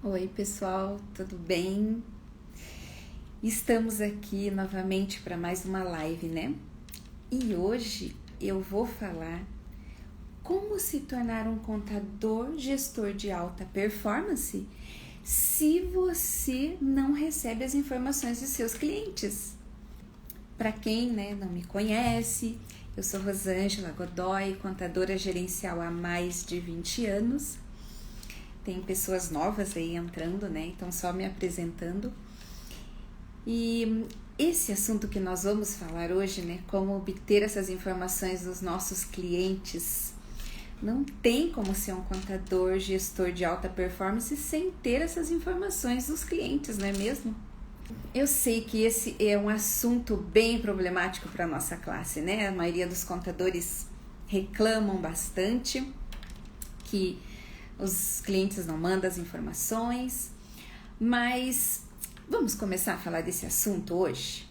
Oi, pessoal, tudo bem? Estamos aqui novamente para mais uma live, né? E hoje eu vou falar como se tornar um contador gestor de alta performance se você não recebe as informações dos seus clientes. Para quem, não me conhece, eu sou Rosângela Godoy, contadora gerencial há mais de 20 anos. Tem pessoas novas aí entrando, Então só me apresentando. E esse assunto que nós vamos falar hoje, Como obter essas informações dos nossos clientes. Não tem como ser um contador, gestor de alta performance sem ter essas informações dos clientes, não é mesmo? Eu sei que esse é um assunto bem problemático para a nossa classe, A maioria dos contadores reclamam bastante que os clientes não mandam as informações, mas vamos começar a falar desse assunto hoje?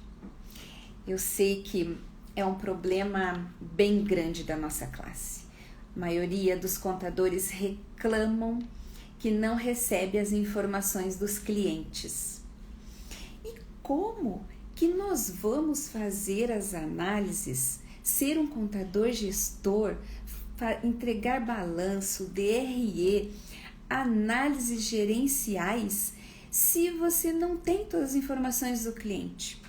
Eu sei que é um problema bem grande da nossa classe. A maioria dos contadores reclamam que não recebe as informações dos clientes. E como que nós vamos fazer as análises, ser um contador gestor, entregar balanço, DRE, análises gerenciais, se você não tem todas as informações do cliente?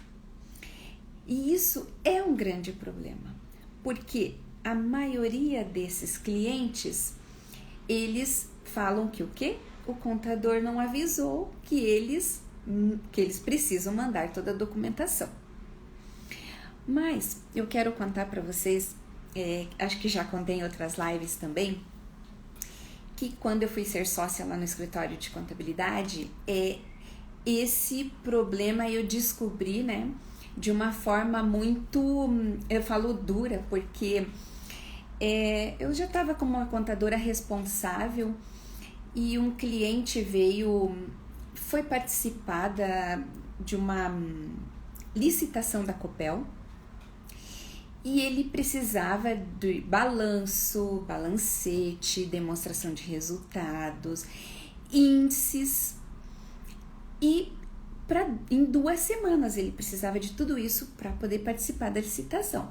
E isso é um grande problema, porque a maioria desses clientes, eles falam que o quê? O contador não avisou que eles precisam mandar toda a documentação. Mas eu quero contar para vocês, acho que já contei em outras lives também, que quando eu fui ser sócia lá no escritório de contabilidade, esse problema eu descobri, de uma forma muito, eu falo dura, porque eu já estava como uma contadora responsável e um cliente foi participar de uma licitação da Copel, e ele precisava de balanço, balancete, demonstração de resultados, índices, e em 2 semanas ele precisava de tudo isso para poder participar da licitação.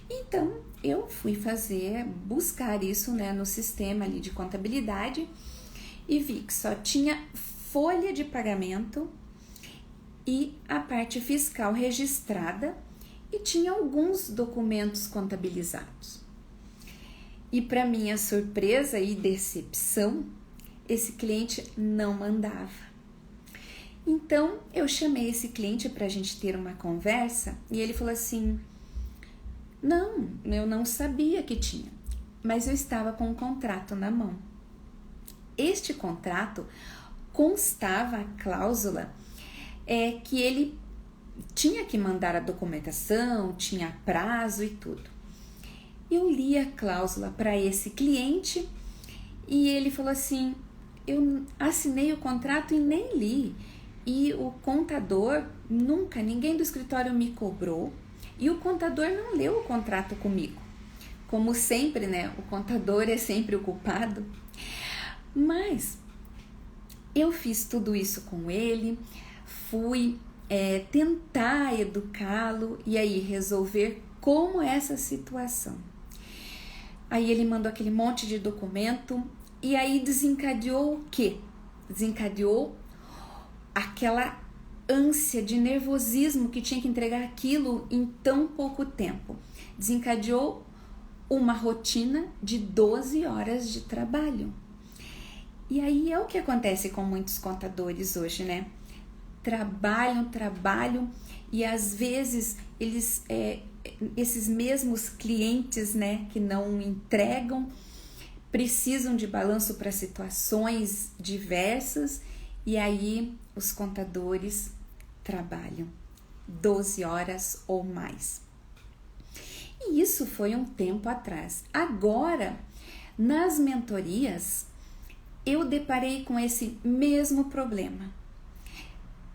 Então eu fui buscar isso no sistema ali de contabilidade e vi que só tinha folha de pagamento e a parte fiscal registrada, e tinha alguns documentos contabilizados. E para minha surpresa e decepção, esse cliente não mandava. Então eu chamei esse cliente para a gente ter uma conversa e ele falou assim: não, eu não sabia que tinha, mas eu estava com um contrato na mão. Este contrato constava a cláusula que ele tinha que mandar a documentação, tinha prazo e tudo. Eu li a cláusula para esse cliente e ele falou assim: eu assinei o contrato e nem li. E o contador, ninguém do escritório me cobrou, e o contador não leu o contrato comigo. Como sempre, o contador é sempre o culpado. Mas eu fiz tudo isso com ele, fui tentar educá-lo e aí resolver como essa situação. Aí ele mandou aquele monte de documento e aí desencadeou o quê? Desencadeou aquela ânsia de nervosismo que tinha que entregar aquilo em tão pouco tempo. Desencadeou uma rotina de 12 horas de trabalho. E aí é o que acontece com muitos contadores hoje, Trabalham e às vezes esses mesmos clientes, que não entregam, precisam de balanço para situações diversas, e aí os contadores trabalham 12 horas ou mais. E isso foi um tempo atrás. Agora, nas mentorias, eu deparei com esse mesmo problema.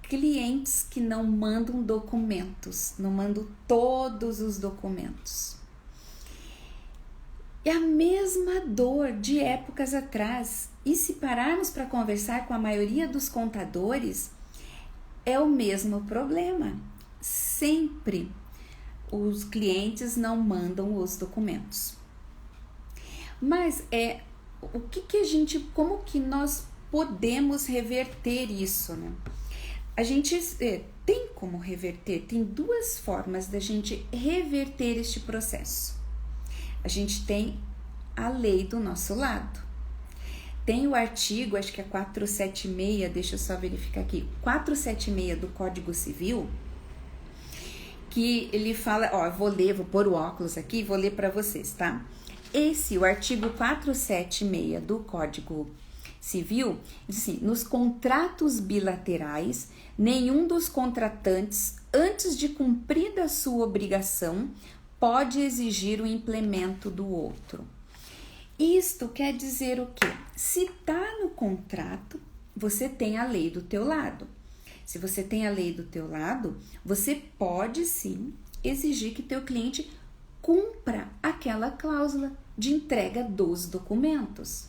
Clientes que não mandam documentos, não mandam todos os documentos. É a mesma dor de épocas atrás. E se pararmos para conversar com a maioria dos contadores, é o mesmo problema. Sempre os clientes não mandam os documentos. Mas como que nós podemos reverter isso, né? A gente tem como reverter, tem duas formas da gente reverter este processo. A gente tem a lei do nosso lado. Tem o artigo, acho que é 476, deixa eu só verificar aqui, 476 do Código Civil, que ele fala, vou pôr o óculos aqui e vou ler para vocês, tá? O artigo 476 do Código Civil diz assim: nos contratos bilaterais, nenhum dos contratantes, antes de cumprida a sua obrigação, pode exigir o implemento do outro. Isto quer dizer o quê? Se está no contrato, você tem a lei do teu lado. Se você tem a lei do teu lado, você pode sim exigir que teu cliente cumpra aquela cláusula de entrega dos documentos.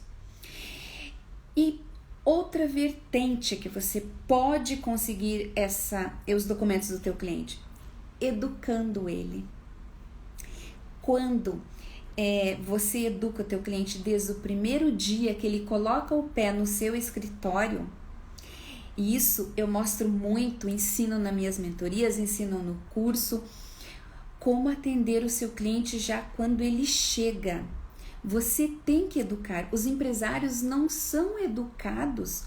E outra vertente que você pode conseguir os documentos do teu cliente, educando ele. Quando você educa o teu cliente desde o primeiro dia que ele coloca o pé no seu escritório, e isso eu mostro muito, ensino nas minhas mentorias, ensino no curso, como atender o seu cliente já quando ele chega. Você tem que educar. Os empresários não são educados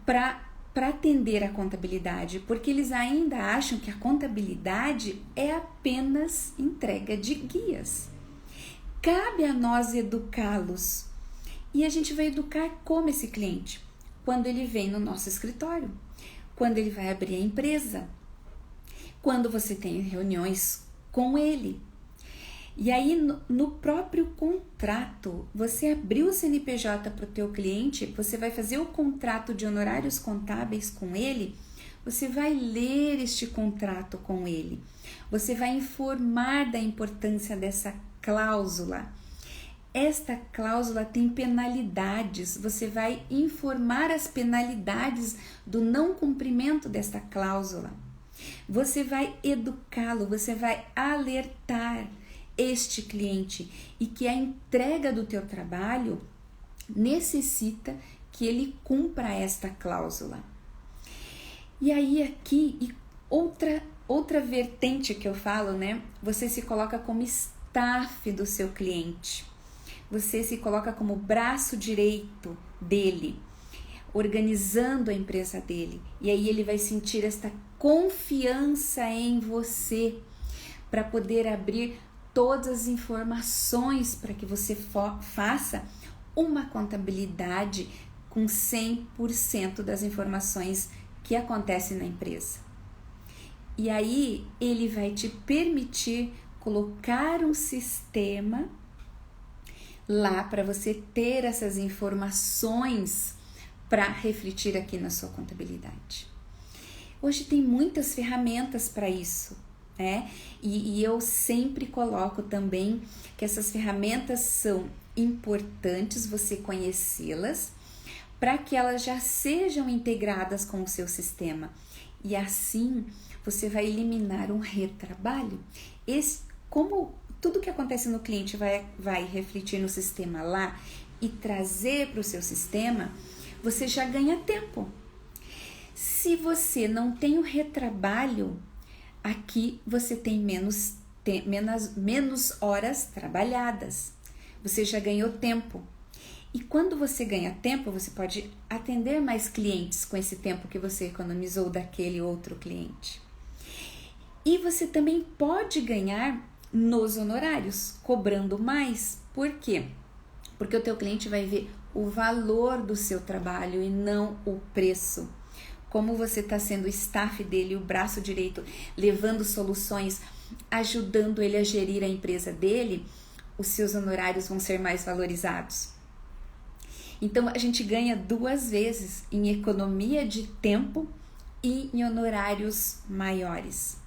para atender a contabilidade, porque eles ainda acham que a contabilidade é apenas entrega de guias. Cabe a nós educá-los. E a gente vai educar como esse cliente? Quando ele vem no nosso escritório, quando ele vai abrir a empresa, quando você tem reuniões com ele. E aí, no próprio contrato, você abriu o CNPJ para o teu cliente, você vai fazer o contrato de honorários contábeis com ele, você vai ler este contrato com ele, você vai informar da importância dessa cláusula. Esta cláusula tem penalidades, você vai informar as penalidades do não cumprimento desta cláusula. Você vai educá-lo, você vai alertar este cliente e que a entrega do teu trabalho necessita que ele cumpra esta cláusula. E aí aqui, outra vertente que eu falo, né? Você se coloca como staff do seu cliente. Você se coloca como braço direito dele, organizando a empresa dele. E aí ele vai sentir esta confiança em você para poder abrir todas as informações para que você faça uma contabilidade com 100% das informações que acontecem na empresa. E aí ele vai te permitir colocar um sistema lá para você ter essas informações para refletir aqui na sua contabilidade. Hoje tem muitas ferramentas para isso, né? E eu sempre coloco também que essas ferramentas são importantes você conhecê-las para que elas já sejam integradas com o seu sistema. E assim você vai eliminar um retrabalho. Como tudo que acontece no cliente vai refletir no sistema lá e trazer para o seu sistema, você já ganha tempo. Se você não tem o retrabalho, aqui você tem menos horas trabalhadas. Você já ganhou tempo. E quando você ganha tempo, você pode atender mais clientes com esse tempo que você economizou daquele outro cliente. E você também pode ganhar nos honorários, cobrando mais. Por quê? Porque o teu cliente vai ver o valor do seu trabalho e não o preço. Como você está sendo o staff dele, o braço direito, levando soluções, ajudando ele a gerir a empresa dele, os seus honorários vão ser mais valorizados. Então, a gente ganha duas vezes em economia de tempo e em honorários maiores.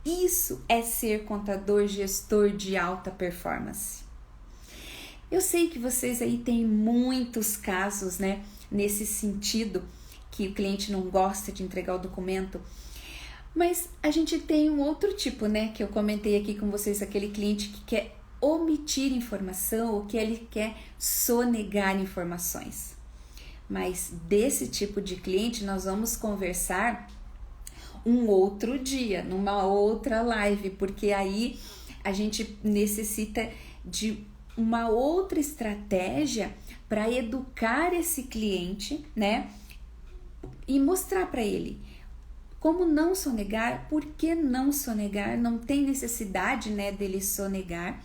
Isso é ser contador gestor de alta performance. Eu sei que vocês aí têm muitos casos, né, nesse sentido, que o cliente não gosta de entregar o documento, mas a gente tem um outro tipo, né, que eu comentei aqui com vocês, aquele cliente que quer omitir informação ou que ele quer sonegar informações. Mas desse tipo de cliente nós vamos conversar um outro dia, numa outra live, porque aí a gente necessita de uma outra estratégia para educar esse cliente, né? E mostrar para ele como não sonegar, por que não sonegar, não tem necessidade, né, dele sonegar.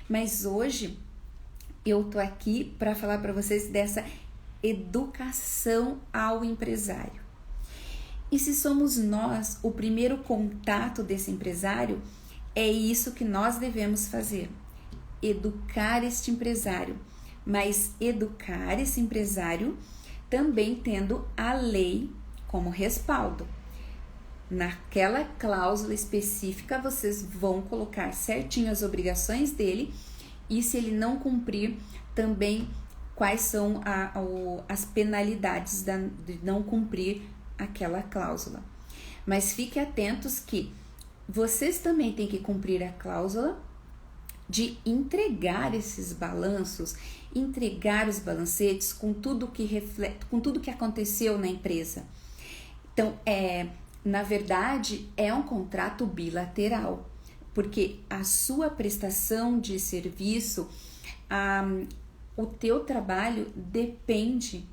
Mas hoje eu tô aqui para falar para vocês dessa educação ao empresário. E se somos nós o primeiro contato desse empresário, é isso que nós devemos fazer: educar este empresário, mas educar esse empresário também tendo a lei como respaldo. Naquela cláusula específica, vocês vão colocar certinho as obrigações dele e, se ele não cumprir, também quais são as penalidades de não cumprir aquela cláusula. Mas fiquem atentos que vocês também têm que cumprir a cláusula de entregar esses balanços, entregar os balancetes com tudo que reflete, com tudo que aconteceu na empresa. Então, na verdade, é um contrato bilateral, porque a sua prestação de serviço, o teu trabalho depende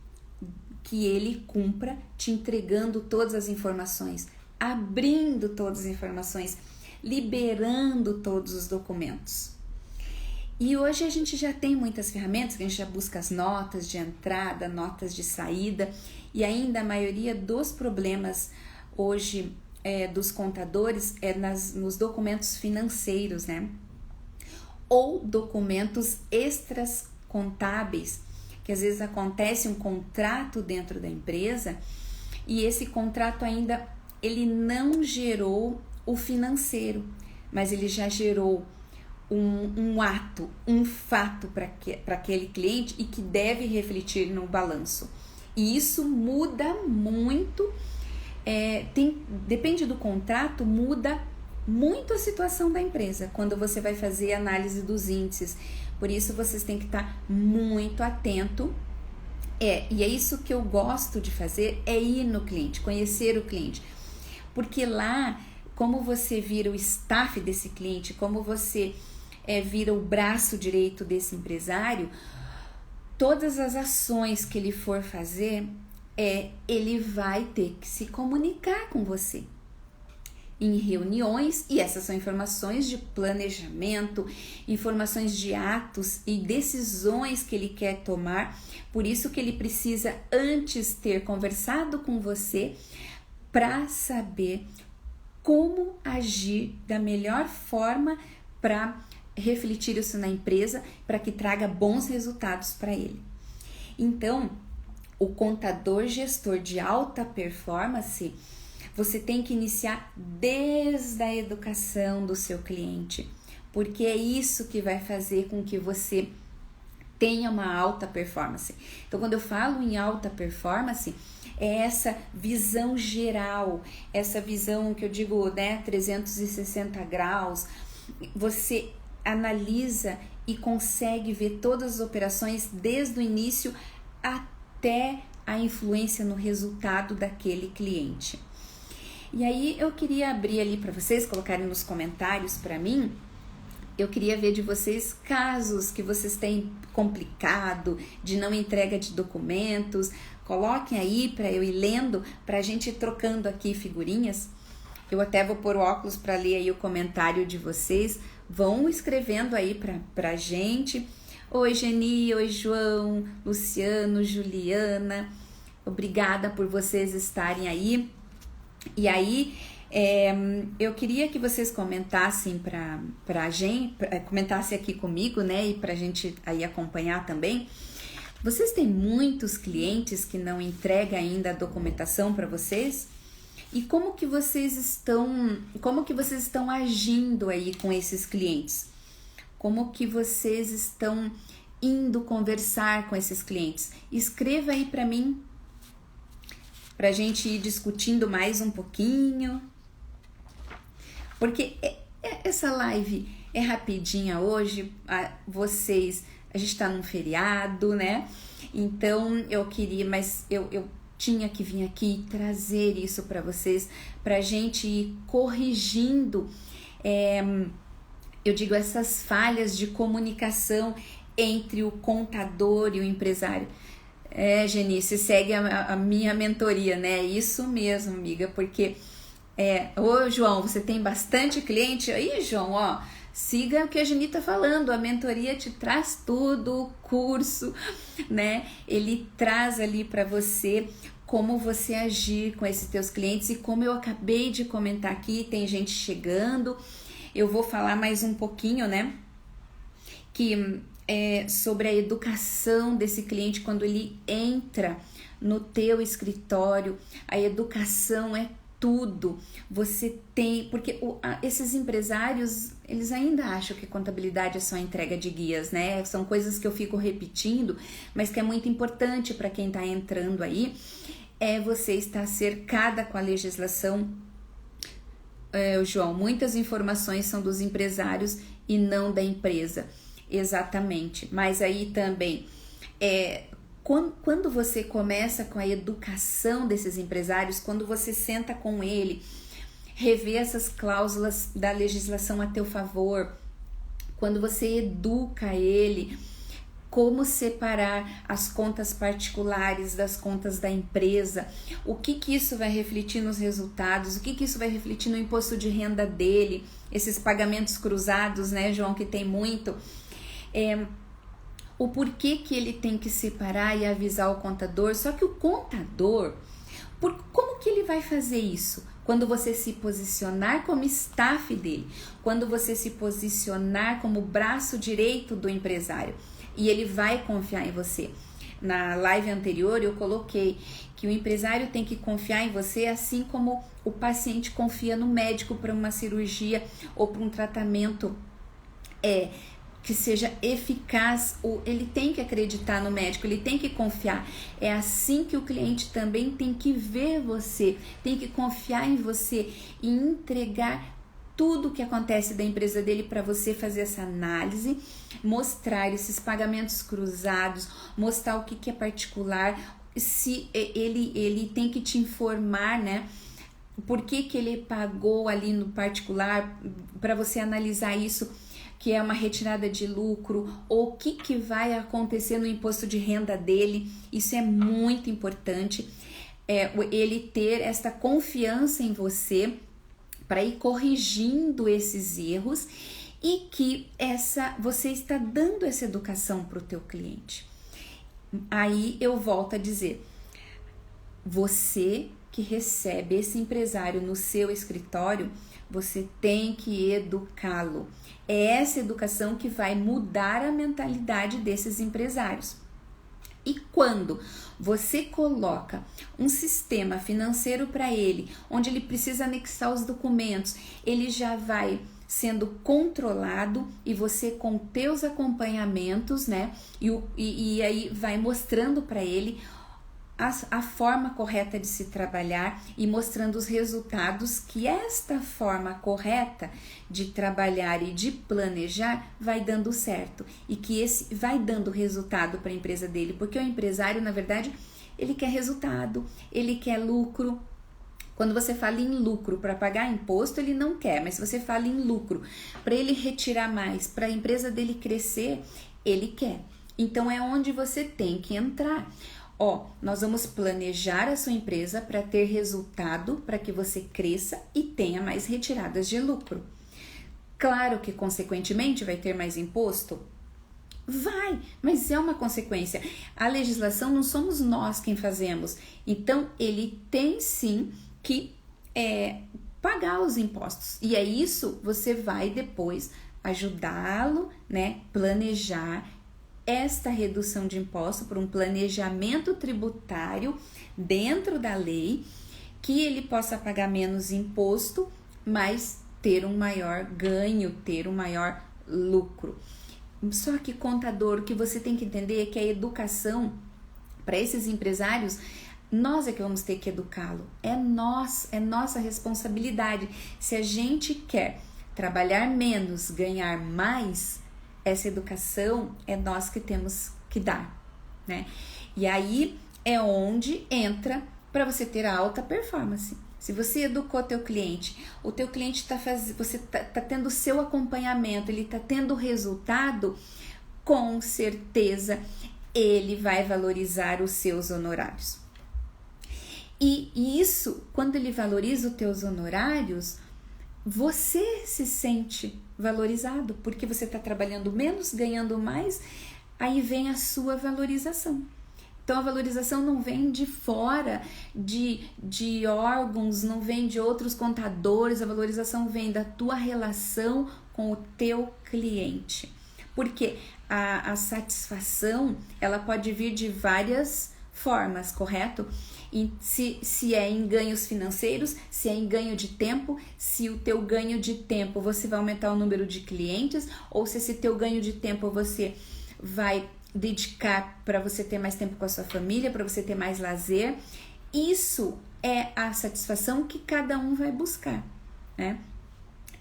que ele cumpra te entregando todas as informações, abrindo todas as informações, liberando todos os documentos. E hoje a gente já tem muitas ferramentas, que a gente já busca as notas de entrada, notas de saída, e ainda a maioria dos problemas hoje dos contadores nos documentos financeiros, né? Ou documentos extras contábeis, que às vezes acontece um contrato dentro da empresa e esse contrato ainda ele não gerou o financeiro, mas ele já gerou um ato, um fato para aquele cliente e que deve refletir no balanço. E isso muda muito, depende do contrato, muda muito a situação da empresa quando você vai fazer a análise dos índices. Por isso vocês têm que estar muito atento. E é isso que eu gosto de fazer, é ir no cliente, conhecer o cliente. Porque lá, como você vira o staff desse cliente, como você vira o braço direito desse empresário, todas as ações que ele for fazer, ele vai ter que se comunicar com você em reuniões, e essas são informações de planejamento, informações de atos e decisões que ele quer tomar. Por isso que ele precisa antes ter conversado com você para saber como agir da melhor forma para refletir isso na empresa, para que traga bons resultados para ele. Então, o contador gestor de alta performance, você tem que iniciar desde a educação do seu cliente, porque é isso que vai fazer com que você tenha uma alta performance. Então, quando eu falo em alta performance, é essa visão geral, essa visão que eu digo, 360 graus. Você analisa e consegue ver todas as operações desde o início até a influência no resultado daquele cliente. E aí eu queria abrir ali para vocês colocarem nos comentários para mim. Eu queria ver de vocês casos que vocês têm complicado de não entrega de documentos. Coloquem aí para eu ir lendo, para a gente ir trocando aqui figurinhas. Eu até vou pôr o óculos para ler aí o comentário de vocês. Vão escrevendo aí pra gente. Oi, Geni, oi, João, Luciano, Juliana. Obrigada por vocês estarem aí. E aí, eu queria que vocês comentassem pra gente, comentassem aqui comigo, né? E pra gente aí acompanhar também. Vocês têm muitos clientes que não entregam ainda a documentação para vocês? E como que vocês estão agindo aí com esses clientes? Como que vocês estão indo conversar com esses clientes? Escreva aí para mim, para a gente ir discutindo mais um pouquinho. Porque essa live é rapidinha hoje, a gente tá num feriado, né? Então eu queria, mas eu tinha que vir aqui trazer isso para vocês, pra gente ir corrigindo, eu digo, essas falhas de comunicação entre o contador e o empresário. Genice, segue a minha mentoria, né? Isso mesmo, amiga, porque ô João, você tem bastante cliente aí, João, ó, siga o que a Geni tá falando, a mentoria te traz tudo, o curso, né? Ele traz ali para você como você agir com esses teus clientes, e como eu acabei de comentar aqui, tem gente chegando, eu vou falar mais um pouquinho, né? Que sobre a educação desse cliente quando ele entra no teu escritório. A educação é tudo. Você tem, porque esses empresários, eles ainda acham que contabilidade é só entrega de guias, né? São coisas que eu fico repetindo, mas que é muito importante para quem está entrando aí, você estar cercada com a legislação. João, muitas informações são dos empresários e não da empresa. Exatamente, mas aí também, quando você começa com a educação desses empresários, quando você senta com ele, revê essas cláusulas da legislação a teu favor, quando você educa ele, como separar as contas particulares das contas da empresa, o que isso vai refletir nos resultados, o que isso vai refletir no imposto de renda dele, esses pagamentos cruzados, né, João, que tem muito, o porquê que ele tem que separar e avisar o contador. Só que o contador, como que ele vai fazer isso? Quando você se posicionar como staff dele, quando você se posicionar como braço direito do empresário, e ele vai confiar em você. Na live anterior eu coloquei que o empresário tem que confiar em você, assim como o paciente confia no médico para uma cirurgia ou para um tratamento que seja eficaz. Ele tem que acreditar no médico, ele tem que confiar. É assim que o cliente também tem que ver você, tem que confiar em você e entregar tudo o que acontece da empresa dele para você fazer essa análise, mostrar esses pagamentos cruzados, mostrar o que é particular, se ele tem que te informar, né? Por que ele pagou ali no particular, para você analisar isso, que é uma retirada de lucro, ou o que vai acontecer no imposto de renda dele. Isso é muito importante, ele ter essa confiança em você para ir corrigindo esses erros, e que você está dando essa educação para o teu cliente. Aí eu volto a dizer, você que recebe esse empresário no seu escritório, você tem que educá-lo. É essa educação que vai mudar a mentalidade desses empresários. E quando você coloca um sistema financeiro para ele, onde ele precisa anexar os documentos, ele já vai sendo controlado, e você com teus acompanhamentos, né? E aí vai mostrando para ele a forma correta de se trabalhar e mostrando os resultados que esta forma correta de trabalhar e de planejar vai dando certo, e que esse vai dando resultado para a empresa dele, porque o empresário, na verdade, ele quer resultado, ele quer lucro. Quando você fala em lucro para pagar imposto, ele não quer, mas se você fala em lucro para ele retirar mais, para a empresa dele crescer, ele quer. Então é onde você tem que entrar. Nós vamos planejar a sua empresa para ter resultado, para que você cresça e tenha mais retiradas de lucro. Claro que, consequentemente, vai ter mais imposto? Vai, mas é uma consequência. A legislação não somos nós quem fazemos. Então, ele tem sim que pagar os impostos. E é isso, você vai depois ajudá-lo, né, planejar esta redução de imposto por um planejamento tributário dentro da lei, que ele possa pagar menos imposto, mas ter um maior ganho, ter um maior lucro. Só que, contador, o que você tem que entender é que a educação para esses empresários, nós é que vamos ter que educá-lo. É nossa responsabilidade. Se a gente quer trabalhar menos, ganhar mais, essa educação é nós que temos que dar, né? E aí é onde entra para você ter a alta performance. Se você educou teu cliente, o teu cliente você tá tendo o seu acompanhamento, ele tá tendo resultado, com certeza ele vai valorizar os seus honorários. E isso, quando ele valoriza os teus honorários, você se sente valorizado, porque você está trabalhando menos, ganhando mais, aí vem a sua valorização. Então, a valorização não vem de fora, de órgãos, não vem de outros contadores, a valorização vem da tua relação com o teu cliente. Porque a satisfação, ela pode vir de várias formas, correto? E se é em ganhos financeiros, se é em ganho de tempo, se o teu ganho de tempo você vai aumentar o número de clientes, ou se esse teu ganho de tempo você vai dedicar para você ter mais tempo com a sua família, para você ter mais lazer. Isso é a satisfação que cada um vai buscar, né?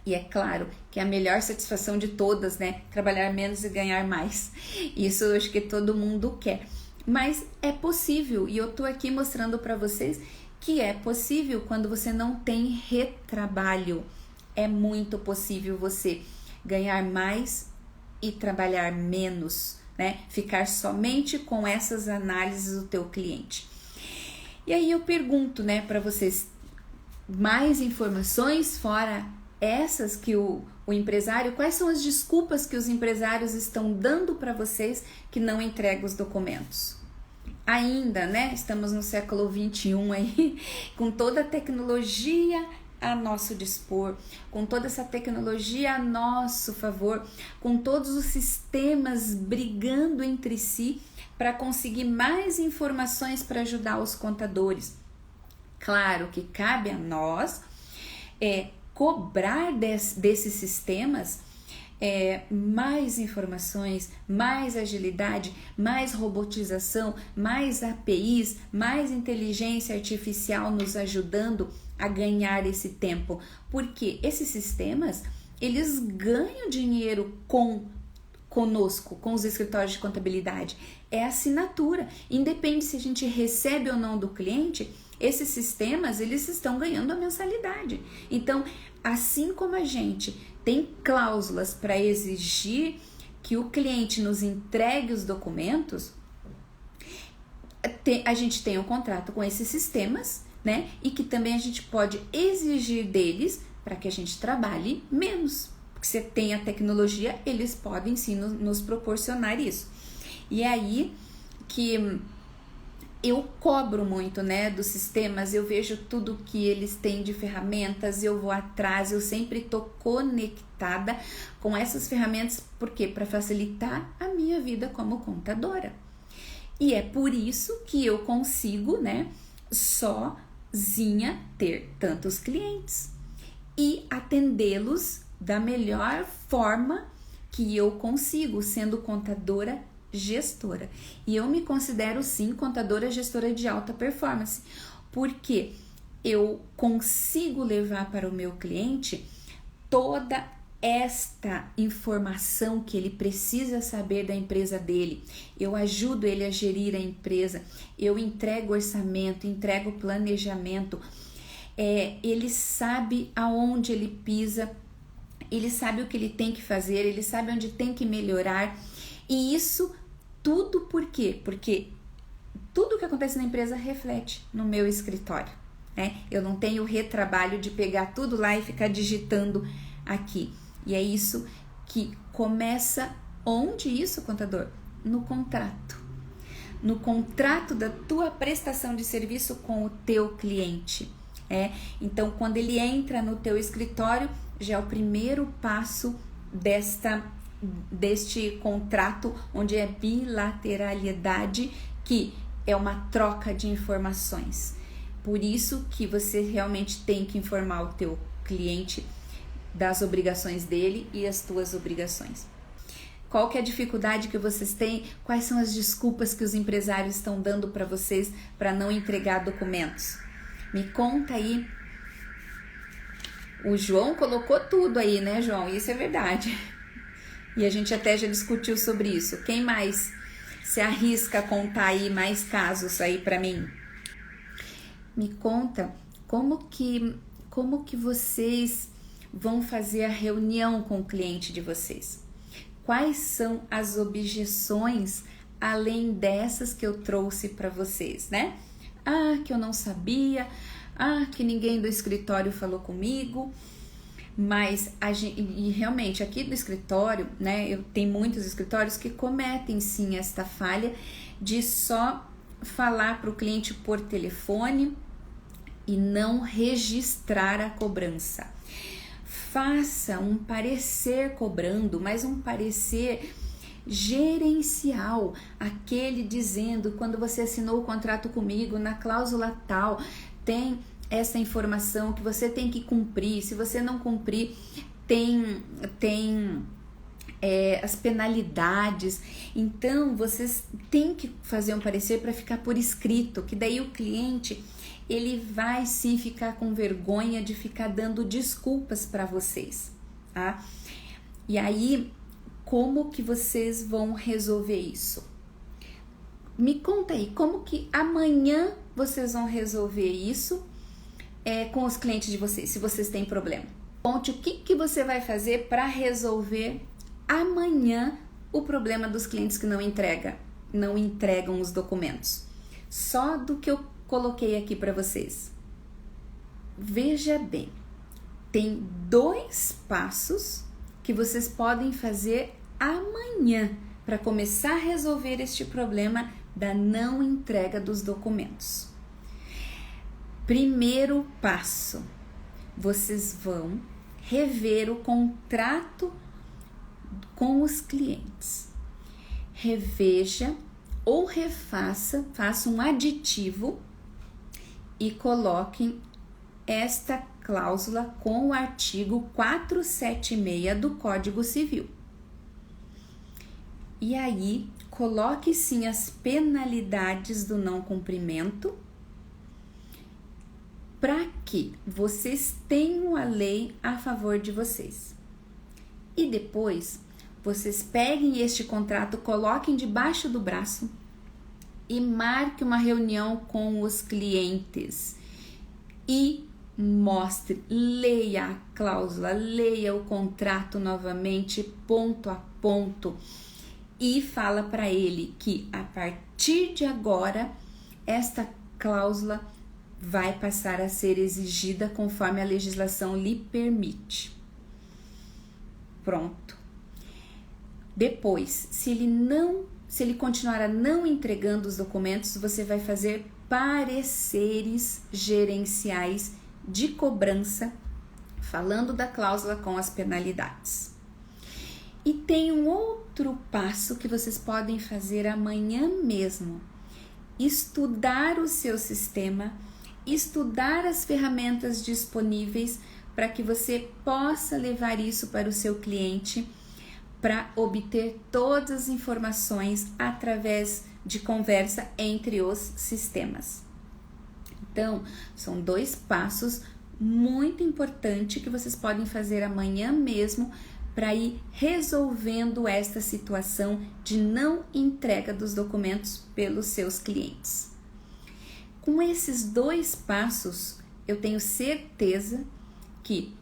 E é claro que é a melhor satisfação de todas, né? Trabalhar menos e ganhar mais. Isso eu acho que todo mundo quer. Mas é possível, e eu tô aqui mostrando para vocês que é possível quando você não tem retrabalho. É muito possível você ganhar mais e trabalhar menos, né? Ficar somente com essas análises do teu cliente. E aí eu pergunto, né, para vocês, mais informações fora essas que o empresário, quais são as desculpas que os empresários estão dando para vocês que não entregam os documentos? Ainda, né, estamos no século 21 aí, com toda a tecnologia a nosso dispor, com toda essa tecnologia a nosso favor, com todos os sistemas brigando entre si para conseguir mais informações para ajudar os contadores. Claro que cabe a nós cobrar desses sistemas mais informações, mais agilidade, mais robotização, mais APIs, mais inteligência artificial nos ajudando a ganhar esse tempo, porque esses sistemas, eles ganham dinheiro conosco, com os escritórios de contabilidade, é assinatura, independe se a gente recebe ou não do cliente, esses sistemas, eles estão ganhando a mensalidade. Então, assim como a gente tem cláusulas para exigir que o cliente nos entregue os documentos, a gente tem um contrato com esses sistemas, né? E que também a gente pode exigir deles para que a gente trabalhe menos. Porque se tem a tecnologia, eles podem sim nos proporcionar isso. E é aí que eu cobro muito, né, dos sistemas, eu vejo tudo que eles têm de ferramentas, eu vou atrás, eu sempre tô conectada com essas ferramentas, por quê? Para facilitar a minha vida como contadora. E é por isso que eu consigo, né, sozinha ter tantos clientes e atendê-los da melhor forma que eu consigo, sendo contadora gestora. E eu me considero sim contadora gestora de alta performance, porque eu consigo levar para o meu cliente toda esta informação que ele precisa saber da empresa dele. Eu ajudo ele a gerir a empresa, eu entrego orçamento, entrego planejamento, ele sabe aonde ele pisa, ele sabe o que ele tem que fazer, ele sabe onde tem que melhorar. E isso tudo por quê? Porque tudo que acontece na empresa reflete no meu escritório, né? Eu não tenho o retrabalho de pegar tudo lá e ficar digitando aqui. E é isso que começa onde isso, contador? No contrato. No contrato da tua prestação de serviço com o teu cliente. Então, quando ele entra no teu escritório, já é o primeiro passo deste contrato, onde é bilateralidade, que é uma troca de informações. Por isso que você realmente tem que informar o teu cliente das obrigações dele e as tuas obrigações. Qual que é a dificuldade que vocês têm? Quais são as desculpas que os empresários estão dando para vocês para não entregar documentos? Me conta aí. O João colocou tudo aí, né, João? Isso é verdade. E a gente até já discutiu sobre isso. Quem mais se arrisca a contar aí mais casos aí para mim? Me conta como que vocês vão fazer a reunião com o cliente de vocês. Quais são as objeções além dessas que eu trouxe para vocês, né? Ah, que eu não sabia, que ninguém do escritório falou comigo, mas e realmente aqui do escritório, né, eu tenho muitos escritórios que cometem sim esta falha de só falar para o cliente por telefone e não registrar a cobrança. Faça um parecer cobrando, mas um parecer gerencial, aquele dizendo: quando você assinou o contrato comigo, na cláusula tal, tem essa informação que você tem que cumprir. Se você não cumprir, tem as penalidades. Então, vocês têm que fazer um parecer para ficar por escrito, que daí o cliente ele vai sim ficar com vergonha de ficar dando desculpas para vocês, tá? E aí, como que vocês vão resolver isso? Me conta aí, como que amanhã vocês vão resolver isso com os clientes de vocês, se vocês têm problema. Conte o que você vai fazer para resolver amanhã o problema dos clientes que não entregam os documentos. Só do que eu coloquei aqui para vocês. Veja bem, tem 2 passos que vocês podem fazer amanhã para começar a resolver este problema da não entrega dos documentos. Primeiro passo, vocês vão rever o contrato com os clientes. Reveja ou refaça, faça um aditivo e coloquem esta cláusula com o artigo 476 do Código Civil. E aí, coloque sim as penalidades do não cumprimento para que vocês tenham a lei a favor de vocês. E depois, vocês peguem este contrato, coloquem debaixo do braço e marque uma reunião com os clientes e mostre, leia a cláusula, leia o contrato novamente, ponto a ponto, e fala para ele que a partir de agora esta cláusula vai passar a ser exigida conforme a legislação lhe permite. Pronto. Depois, se ele continuar a não entregando os documentos, você vai fazer pareceres gerenciais de cobrança, falando da cláusula com as penalidades. E tem um outro passo que vocês podem fazer amanhã mesmo: estudar o seu sistema, estudar as ferramentas disponíveis para que você possa levar isso para o seu cliente, para obter todas as informações através de conversa entre os sistemas. Então, são 2 passos muito importantes que vocês podem fazer amanhã mesmo para ir resolvendo esta situação de não entrega dos documentos pelos seus clientes. Com esses 2 passos, eu tenho certeza que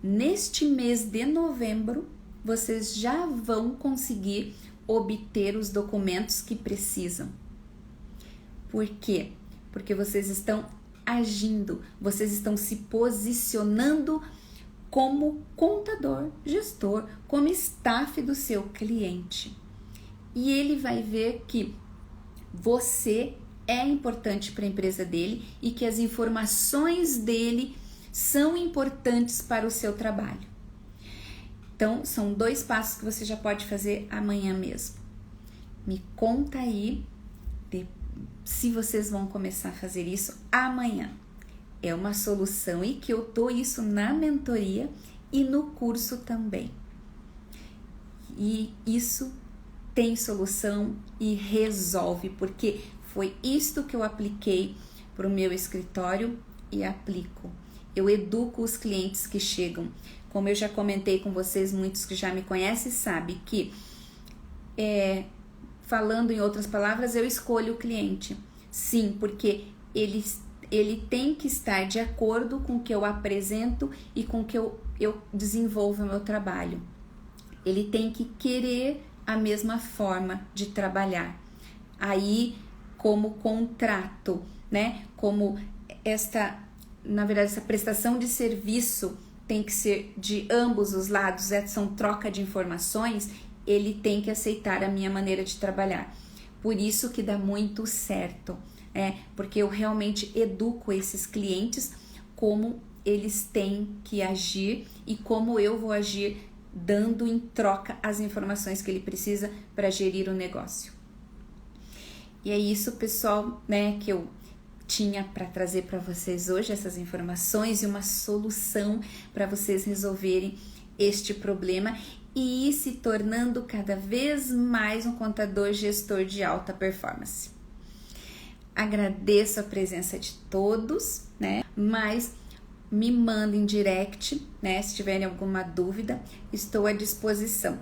neste mês de novembro vocês já vão conseguir obter os documentos que precisam. Por quê? Porque vocês estão agindo, vocês estão se posicionando como contador, gestor, como staff do seu cliente. E ele vai ver que você é importante para a empresa dele e que as informações dele são importantes para o seu trabalho. Então, são 2 passos que você já pode fazer amanhã mesmo. Me conta aí se vocês vão começar a fazer isso amanhã. É uma solução e que eu dou isso na mentoria e no curso também. E isso tem solução e resolve, porque foi isto que eu apliquei para o meu escritório e aplico. Eu educo os clientes que chegam. Como eu já comentei com vocês, muitos que já me conhecem sabem que, falando em outras palavras, eu escolho o cliente. Sim, porque ele tem que estar de acordo com o que eu apresento e com o que eu desenvolvo o meu trabalho. Ele tem que querer a mesma forma de trabalhar. Aí, como contrato, né? Como na verdade, essa prestação de serviço tem que ser de ambos os lados, são troca de informações, ele tem que aceitar a minha maneira de trabalhar. Por isso que dá muito certo, porque eu realmente educo esses clientes como eles têm que agir e como eu vou agir, dando em troca as informações que ele precisa para gerir o negócio. E é isso, pessoal, que eu tinha para trazer para vocês hoje, essas informações e uma solução para vocês resolverem este problema e ir se tornando cada vez mais um contador gestor de alta performance. Agradeço a presença de todos, mas me mandem direct, se tiverem alguma dúvida, estou à disposição.